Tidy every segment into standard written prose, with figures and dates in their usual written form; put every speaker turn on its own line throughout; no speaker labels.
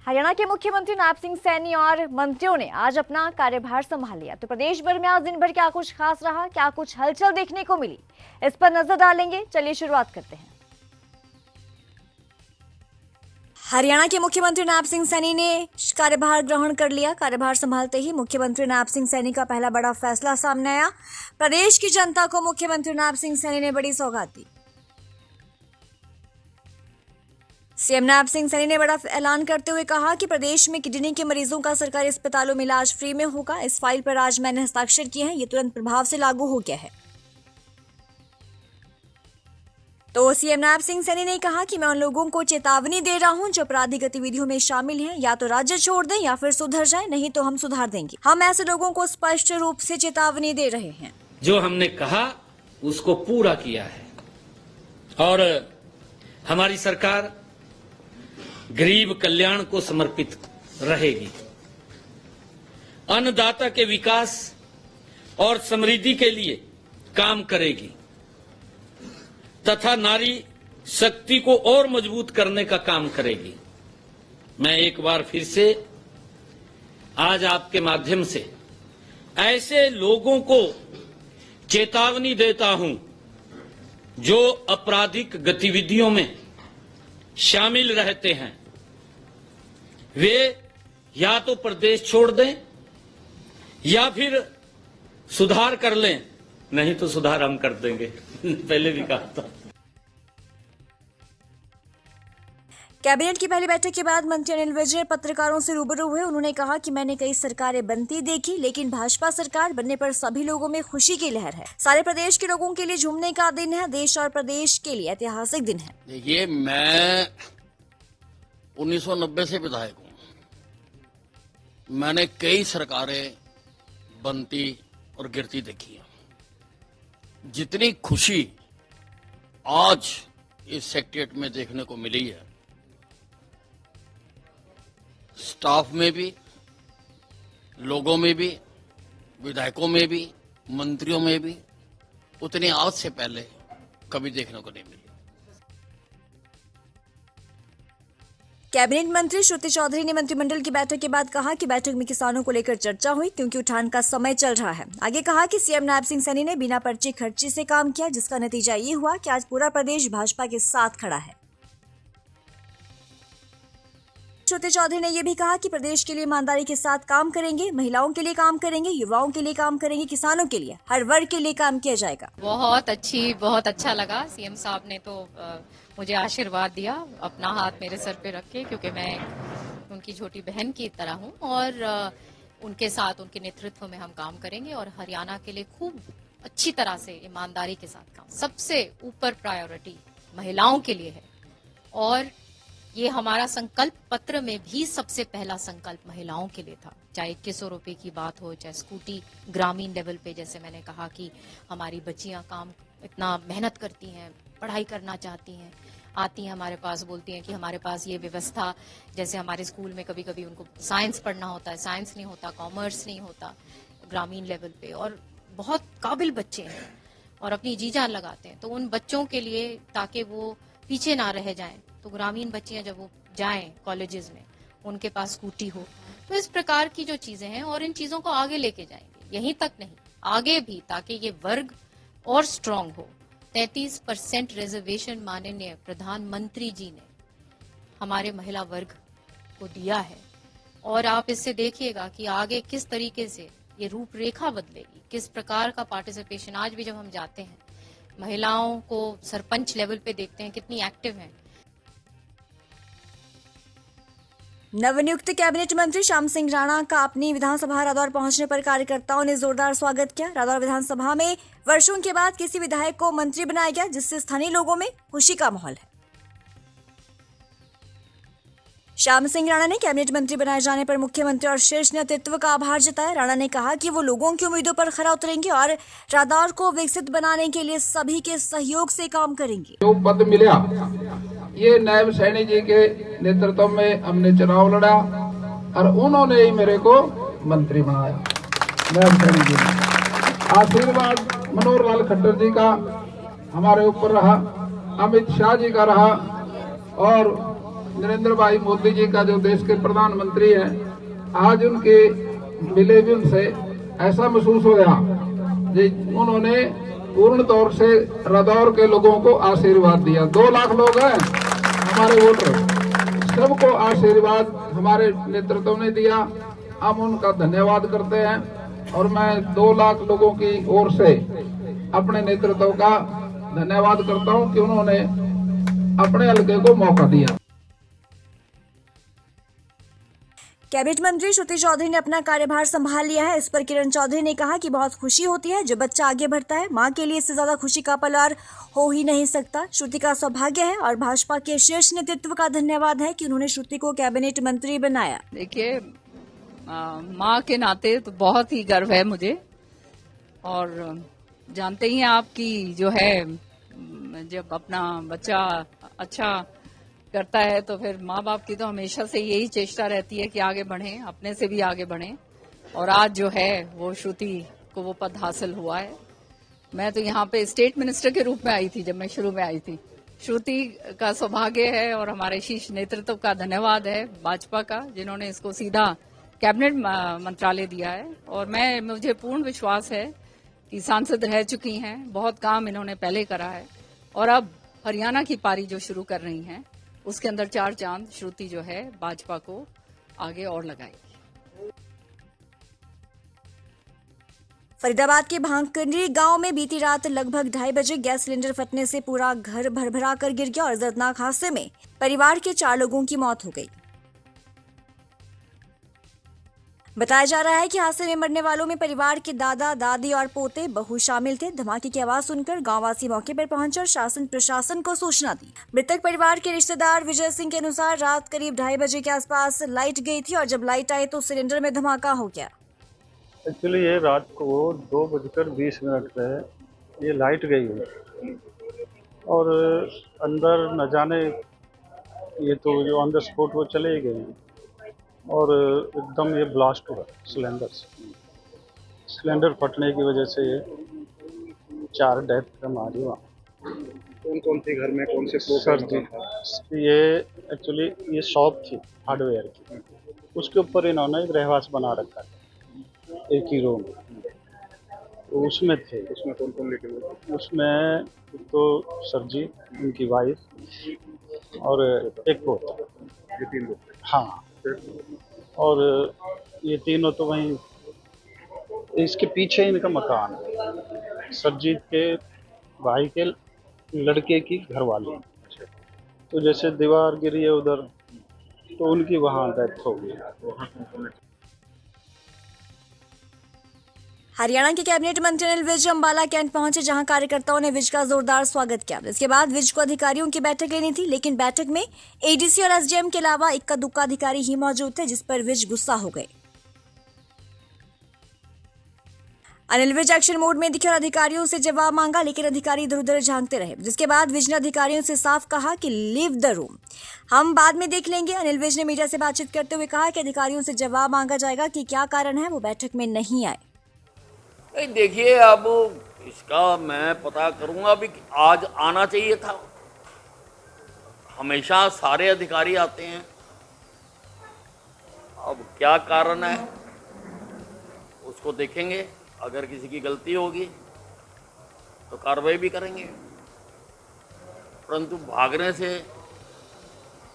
हरियाणा के मुख्यमंत्री नायब सिंह सैनी और मंत्रियों ने आज अपना कार्यभार संभाल लिया। तो प्रदेश भर में आज दिन भर क्या कुछ खास रहा, क्या कुछ हलचल देखने को मिली, इस पर नजर डालेंगे। चलिए शुरुआत करते हैं। हरियाणा के मुख्यमंत्री नायब सिंह सैनी ने कार्यभार ग्रहण कर लिया। कार्यभार संभालते ही मुख्यमंत्री नायब सिंह सैनी का पहला बड़ा फैसला सामने आया। प्रदेश की जनता को मुख्यमंत्री नायब सिंह सैनी ने बड़ी सौगात दी। सीएम नायब सिंह सैनी ने बड़ा ऐलान करते हुए कहा कि प्रदेश में किडनी के मरीजों का सरकारी अस्पतालों में इलाज फ्री में होगा। इस फाइल पर आज मैंने हस्ताक्षर किए हैं, ये तुरंत प्रभाव से लागू हो गया है। तो सीएम नायब सिंह सैनी ने कहा कि मैं उन लोगों को चेतावनी दे रहा हूं जो अपराधी गतिविधियों में शामिल हैं, या तो राज्य छोड़ दें या फिर सुधर जाएं, नहीं तो हम सुधार देंगे। हम ऐसे लोगों को स्पष्ट रूप से चेतावनी दे रहे हैं।
जो हमने कहा उसको पूरा किया है और हमारी सरकार गरीब कल्याण को समर्पित रहेगी। अन्नदाता के विकास और समृद्धि के लिए काम करेगी तथा नारी शक्ति को और मजबूत करने का काम करेगी। मैं एक बार फिर से आज आपके माध्यम से ऐसे लोगों को चेतावनी देता हूं जो आपराधिक गतिविधियों में शामिल रहते हैं। वे या तो प्रदेश छोड़ दें या फिर सुधार कर लें, नहीं तो सुधार हम कर देंगे। पहले भी कहा था।
कैबिनेट की पहली बैठक के बाद मंत्री अनिल विज पत्रकारों से रूबरू हुए। उन्होंने कहा कि मैंने कई सरकारें बनती देखी, लेकिन भाजपा सरकार बनने पर सभी लोगों में खुशी की लहर है। सारे प्रदेश के लोगों के लिए झूमने का दिन है, देश और प्रदेश के लिए ऐतिहासिक दिन है।
देखिए, मैं 1990 से विधायक हूं। मैंने कई सरकारें बनती और गिरती देखी है। जितनी खुशी आज इस सेक्रेटरीट में देखने को मिली है, स्टाफ में भी, लोगों में भी, विधायकों में भी, मंत्रियों में भी, उतनी आज से पहले कभी देखने को नहीं मिली।
कैबिनेट मंत्री श्रुति चौधरी ने मंत्रिमंडल की बैठक के बाद कहा कि बैठक में किसानों को लेकर चर्चा हुई, क्योंकि उठान का समय चल रहा है। आगे कहा कि सीएम नायब सिंह सैनी ने बिना पर्ची खर्ची से काम किया, जिसका नतीजा ये हुआ कि आज पूरा प्रदेश भाजपा के साथ खड़ा है। श्रुति चौधरी ने यह भी कहा कि प्रदेश के लिए ईमानदारी के साथ काम करेंगे, महिलाओं के लिए काम करेंगे, युवाओं के लिए काम करेंगे, किसानों के लिए, हर वर्ग के लिए काम किया जाएगा।
बहुत अच्छा लगा। सीएम साहब ने तो मुझे आशीर्वाद दिया, अपना हाथ मेरे सर पे रख के, क्योंकि मैं उनकी छोटी बहन की तरह हूं और उनके साथ, उनके नेतृत्व में हम काम करेंगे और हरियाणा के लिए खूब अच्छी तरह से ईमानदारी के साथ काम। सबसे ऊपर प्रायोरिटी महिलाओं के लिए है और ये हमारा संकल्प पत्र में भी सबसे पहला संकल्प महिलाओं के लिए था। चाहे 2100 रुपए की बात हो, चाहे स्कूटी ग्रामीण लेवल पे, जैसे मैंने कहा कि हमारी बच्चियां काम इतना मेहनत करती हैं, पढ़ाई करना चाहती हैं, आती हैं हमारे पास, बोलती हैं कि हमारे पास ये व्यवस्था, जैसे हमारे स्कूल में कभी कभी उनको साइंस पढ़ना होता है, साइंस नहीं होता, कॉमर्स नहीं होता ग्रामीण लेवल पे, और बहुत काबिल बच्चे हैं और अपनी जी जान लगाते हैं। तो उन बच्चों के लिए, ताकि वो पीछे ना रह जाएं, तो ग्रामीण बच्चियां जब वो जाएं कॉलेजेस में, उनके पास स्कूटी हो। तो इस प्रकार की जो चीजें हैं, और इन चीजों को आगे लेके जाएंगे, यहीं तक नहीं आगे भी, ताकि ये वर्ग और स्ट्रांग हो। 33% रिजर्वेशन माननीय प्रधानमंत्री जी ने हमारे महिला वर्ग को दिया है और आप इससे देखिएगा कि आगे किस तरीके से ये रूपरेखा बदलेगी, किस प्रकार का पार्टिसिपेशन। आज भी जब हम जाते हैं, महिलाओं को सरपंच लेवल पे देखते हैं कितनी एक्टिव हैं।
नवनियुक्त कैबिनेट मंत्री श्याम सिंह राणा का अपनी विधानसभा रादौर पहुंचने पर कार्यकर्ताओं ने जोरदार स्वागत किया। रादौर विधानसभा में वर्षों के बाद किसी विधायक को मंत्री बनाया गया, जिससे स्थानीय लोगों में खुशी का माहौल है। श्याम सिंह राणा ने कैबिनेट मंत्री बनाए जाने पर मुख्यमंत्री और शीर्ष नेतृत्व का आभार जताया। राणा ने कहा कि वो लोगों की उम्मीदों पर खरा उतरेंगे और रादौर को विकसित बनाने के लिए सभी के सहयोग से काम करेंगे।
जो पद मिला, ये नायब सैनी जी के नेतृत्व में हमने चुनाव लड़ा और उन्होंने ही मेरे को मंत्री बनाया। नायब सैनी जी आशीर्वाद मनोहर लाल खट्टर जी का हमारे ऊपर रहा, अमित शाह जी का रहा और नरेंद्र भाई मोदी जी का जो देश के प्रधानमंत्री हैं, आज उनके मिले भी उनसे ऐसा महसूस होया जी उन्होंने पूर्ण तौर से रदौर के लोगों को आशीर्वाद दिया। 2 लाख लोग हैं हमारे वोटर, सबको आशीर्वाद हमारे नेतृत्व ने दिया। हम उनका धन्यवाद करते हैं और मैं 2 लाख लोगों की ओर से अपने नेतृत्व का धन्यवाद करता हूं कि उन्होंने अपने हल्के को मौका दिया।
कैबिनेट मंत्री श्रुति चौधरी ने अपना कार्यभार संभाल लिया है। इस पर किरण चौधरी ने कहा कि बहुत खुशी होती है जब बच्चा आगे बढ़ता है। मां के लिए इससे ज्यादा खुशी का पल और हो ही नहीं सकता। श्रुति का सौभाग्य है और भाजपा के शीर्ष नेतृत्व का धन्यवाद है कि उन्होंने श्रुति को कैबिनेट मंत्री बनाया।
देखिए, माँ के नाते तो बहुत ही गर्व है मुझे, और जानते ही हैं आप कि जो है जब अपना बच्चा अच्छा करता है तो फिर माँ बाप की तो हमेशा से यही चेष्टा रहती है कि आगे बढ़ें, अपने से भी आगे बढ़ें, और आज जो है वो श्रुति को वो पद हासिल हुआ है। मैं तो यहाँ पे स्टेट मिनिस्टर के रूप में आई थी जब मैं शुरू में आई थी। श्रुति का सौभाग्य है और हमारे शीर्ष नेतृत्व का धन्यवाद है भाजपा का, जिन्होंने इसको सीधा कैबिनेट मंत्रालय दिया है। और मुझे पूर्ण विश्वास है कि सांसद रह चुकी हैं, बहुत काम इन्होंने पहले करा है, और अब हरियाणा की पारी जो शुरू कर रही हैं उसके अंदर 4 चांद श्रुति जो है भाजपा को आगे और लगाएगी।
फरीदाबाद के भांकरी गांव में बीती रात लगभग 2:30 बजे गैस सिलेंडर फटने से पूरा घर भरभरा कर गिर गया और दर्दनाक हादसे में परिवार के 4 लोगों की मौत हो गई। बताया जा रहा है कि हादसे में मरने वालों में परिवार के दादा, दादी और पोते, बहू शामिल थे। धमाके की आवाज सुनकर गांववासी मौके पर पहुंचकर शासन प्रशासन को सूचना दी। मृतक परिवार के रिश्तेदार विजय सिंह के अनुसार रात करीब 2:30 बजे के आसपास लाइट गई थी और जब लाइट आई तो सिलेंडर में धमाका हो गया।
एक्चुअली ये रात को 2:20 पे ये लाइट गई है और अंदर न जाने ये तो जो ऑन द स्पॉट वो चले गए हैं और एकदम ये ब्लास्ट हुआ सिलेंडर फटने की वजह से ये 4 डेथ हमारी वहाँ।
कौन थी घर में, कौन से फ्लोर
सर जी ये एक्चुअली ये शॉप थी हार्डवेयर की, उसके ऊपर इन्होंने एक रहवास बना रखा था एक ही रूम, तो उसमें थे।
उसमें कौन कौन लेके गए?
उसमें तो सर जी, उनकी वाइफ और एक पोता,
ये 3 लोग थे।
हाँ, और ये तीनों तो वहीं इसके पीछे इनका मकान है, सरजीत के भाई के लड़के की घरवाली। तो जैसे दीवार गिरी है उधर तो उनकी वहाँ डेथ हो गई।
हरियाणा के कैबिनेट मंत्री अनिल विज अंबाला कैंट पहुंचे, जहां कार्यकर्ताओं ने विज का जोरदार स्वागत किया। इसके बाद विज को अधिकारियों की बैठक लेनी थी, लेकिन बैठक में एडीसी और एसडीएम के अलावा इक्का दुक्का अधिकारी ही मौजूद थे, जिस पर विज गुस्सा हो गए। अनिल विज एक्शन मोड में दिखे और अधिकारियों से जवाब मांगा, लेकिन अधिकारी इधर उधर झांकते रहे, जिसके बाद विज ने अधिकारियों से साफ कहा कि लीव द रूम, हम बाद में देख लेंगे। अनिल विज ने मीडिया से बातचीत करते हुए कहा कि अधिकारियों से जवाब मांगा जाएगा कि क्या कारण है वो बैठक में नहीं आए।
नहीं, देखिए अब इसका मैं पता करूंगा भी आज आना चाहिए था। हमेशा सारे अधिकारी आते हैं, अब क्या कारण है उसको देखेंगे। अगर किसी की गलती होगी तो कार्रवाई भी करेंगे, परंतु भागने से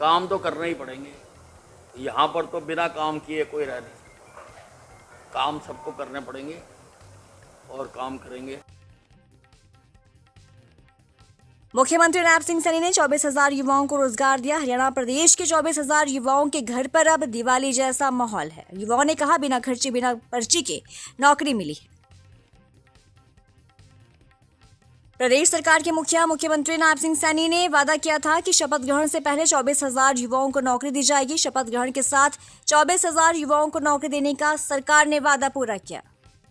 काम तो करने ही पड़ेंगे। यहाँ पर तो बिना काम किए कोई रह नहीं सकता, काम सबको करने पड़ेंगे और काम करेंगे।
मुख्यमंत्री नैब सिंह सैनी ने 24,000 युवाओं को रोजगार दिया। हरियाणा प्रदेश के 24,000 युवाओं के घर पर अब दिवाली जैसा माहौल है। युवाओं ने कहा बिना खर्चे बिना पर्ची के नौकरी मिली है। प्रदेश सरकार के मुख्यमंत्री नैब सिंह सैनी ने वादा किया था कि शपथ ग्रहण से पहले 24,000 युवाओं को नौकरी दी जाएगी। शपथ ग्रहण के साथ 24,000 युवाओं को नौकरी देने का सरकार ने वादा पूरा किया।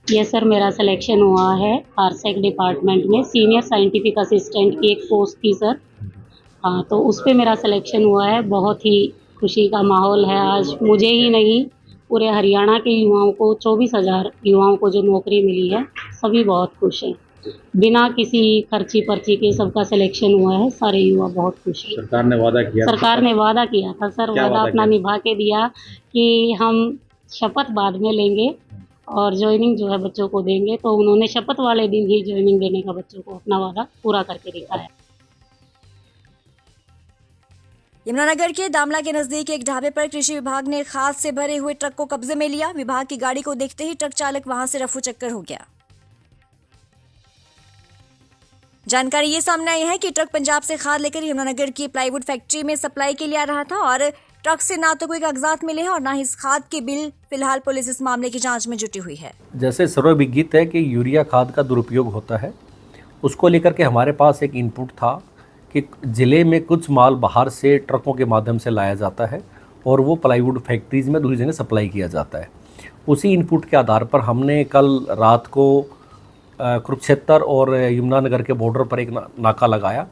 यस सर, मेरा सिलेक्शन हुआ है आरसेक डिपार्टमेंट में, सीनियर साइंटिफिक असिस्टेंट की एक पोस्ट थी सर। हाँ, तो उस पर मेरा सिलेक्शन हुआ है। बहुत ही खुशी का माहौल है आज। मुझे ही नहीं, पूरे हरियाणा के युवाओं को, 24,000 युवाओं को जो नौकरी मिली है, सभी बहुत खुश हैं। बिना किसी खर्ची पर्ची के सबका सिलेक्शन हुआ है। सारे युवा बहुत खुश हैं।
सरकार ने वादा किया
सरकार ने वादा किया था सर,
क्या
वादा
वादा
अपना
किया?
निभा के दिया कि हम शपथ बाद में लेंगे और ज्वाइनिंग जो है बच्चों को देंगे, तो उन्होंने शपथ वाले दिन ही ज्वाइनिंग देने का बच्चों को अपना वादा पूरा करके दिखाया।
यमुनानगर के दामला के नजदीक एक ढाबे पर कृषि विभाग ने खाद से भरे हुए ट्रक को कब्जे में लिया। विभाग की गाड़ी को देखते ही ट्रक चालक वहां से रफू चक्कर हो गया। जानकारी ये सामने आई है कि ट्रक पंजाब से खाद लेकर यमुनानगर की प्लाईवुड फैक्ट्री में सप्लाई के लिए आ रहा था और ट्रक से ना तो कोई कागजात मिले हैं और ना ही इस खाद के बिल। फिलहाल पुलिस इस मामले की जांच में जुटी हुई है।
जैसे सर्वविदित है कि यूरिया खाद का दुरुपयोग होता है, उसको लेकर के हमारे पास एक इनपुट था कि ज़िले में कुछ माल बाहर से ट्रकों के माध्यम से लाया जाता है और वो प्लाईवुड फैक्ट्रीज़ में दूसरी जगह सप्लाई किया जाता है। उसी इनपुट के आधार पर हमने कल रात को कुरुक्षेत्र और यमुनानगर के बॉर्डर पर एक नाका लगाया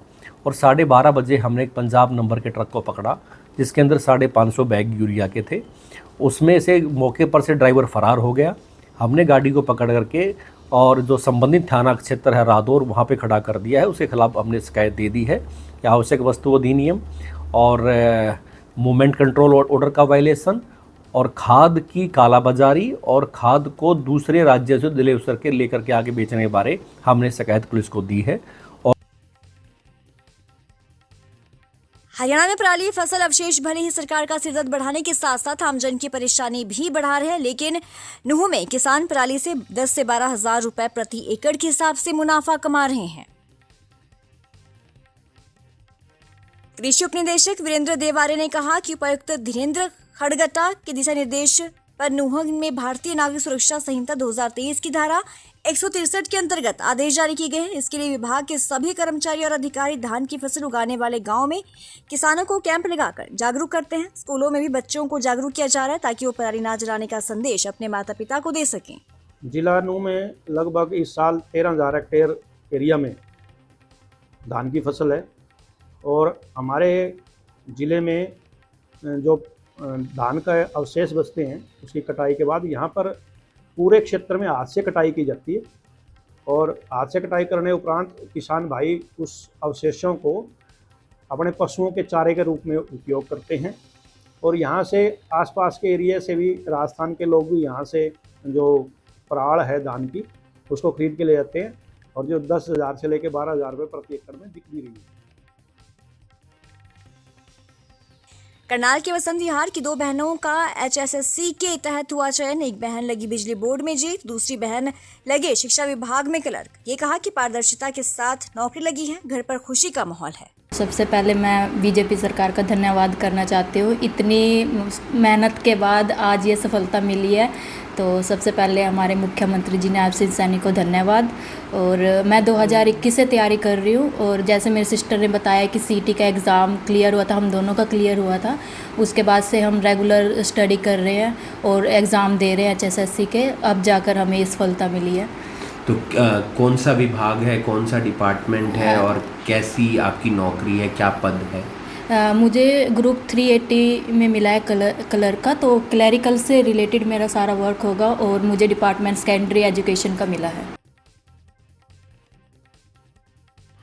और 12:30 बजे हमने एक पंजाब नंबर के ट्रक को पकड़ा जिसके अंदर 550 बैग यूरिया के थे। उसमें से मौके पर से ड्राइवर फरार हो गया। हमने गाड़ी को पकड़ करके और जो संबंधित थाना क्षेत्र है रादौर वहाँ पे खड़ा कर दिया है। उसके खिलाफ हमने शिकायत दे दी है कि आवश्यक वस्तु अधिनियम और मूवमेंट कंट्रोल ऑर्डर का वायलेशन और खाद की कालाबाजारी और खाद को दूसरे राज्य से दिले उतर के लेकर के आगे बेचने के बारे हमने शिकायत पुलिस को दी है।
हरियाणा में पराली फसल अवशेष भले ही सरकार का सिरदर्द बढ़ाने के साथ साथ आमजन की परेशानी भी बढ़ा रहे हैं, लेकिन नूंह में किसान पराली से 10 से 12 हजार रुपए प्रति एकड़ के हिसाब से मुनाफा कमा रहे हैं। कृषि उपनिदेशक वीरेंद्र देवारे ने कहा कि उपायुक्त धीरेन्द्र खड़गटा के दिशा निर्देश पर नूंह में भारतीय नागरिक सुरक्षा संहिता 2023 की धारा 163 के अंतर्गत आदेश जारी किए गए हैं। इसके लिए विभाग के सभी कर्मचारी और अधिकारी धान की फसल उगाने वाले गांव में किसानों को कैंप लगाकर जागरूक करते हैं। स्कूलों में भी बच्चों को जागरूक किया जा रहा है ताकि वो पराली ना जलाने का संदेश अपने माता पिता को दे सकें।
जिला नूंह में लगभग इस साल 13,000 हेक्टेयर एरिया में धान की फसल है और हमारे ज़िले में जो धान का अवशेष बचते हैं उसकी कटाई के बाद यहाँ पर पूरे क्षेत्र में हाथ से कटाई की जाती है और हाथ से कटाई करने उपरांत किसान भाई उस अवशेषों को अपने पशुओं के चारे के रूप में उपयोग करते हैं और यहाँ से आसपास के एरिया से भी राजस्थान के लोग भी यहाँ से जो पराल है धान की उसको खरीद के ले जाते हैं और जो 10,000 से लेकर 12,000 रुपये प्रति एकड़ में बिक भी रही है।
करनाल के वसंत विहार की 2 बहनों का HSSC के तहत हुआ चयन। एक बहन लगी बिजली बोर्ड में जीत, दूसरी बहन लगे शिक्षा विभाग में क्लर्क। ये कहा कि पारदर्शिता के साथ नौकरी लगी है, घर पर खुशी का माहौल है।
सबसे पहले मैं बीजेपी सरकार का धन्यवाद करना चाहती हूँ। इतनी मेहनत के बाद आज ये सफलता मिली है, तो सबसे पहले हमारे मुख्यमंत्री जी नायब सिंह सैनी को धन्यवाद। और मैं 2021 से तैयारी कर रही हूँ और जैसे मेरे सिस्टर ने बताया कि CT का एग्ज़ाम क्लियर हुआ था, हम दोनों का क्लियर हुआ था। उसके बाद से हम रेगुलर स्टडी कर रहे हैं और एग्ज़ाम दे रहे हैं HSSC के, अब जाकर हमें ये सफलता मिली है।
तो कौन सा विभाग है, कौन सा डिपार्टमेंट है और कैसी आपकी नौकरी है, क्या पद है?
मुझे ग्रुप 380 में मिला है कलर का, तो क्लैरिकल से रिलेटेड मेरा सारा वर्क होगा और मुझे डिपार्टमेंट सेकेंडरी एजुकेशन का मिला है।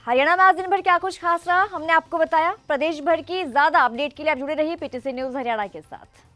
हरियाणा में आज दिन भर क्या कुछ खास रहा हमने आपको बताया। प्रदेश भर की ज्यादा अपडेट के लिए आप जुड़े रहिए PTC न्यूज़ हरियाणा के साथ।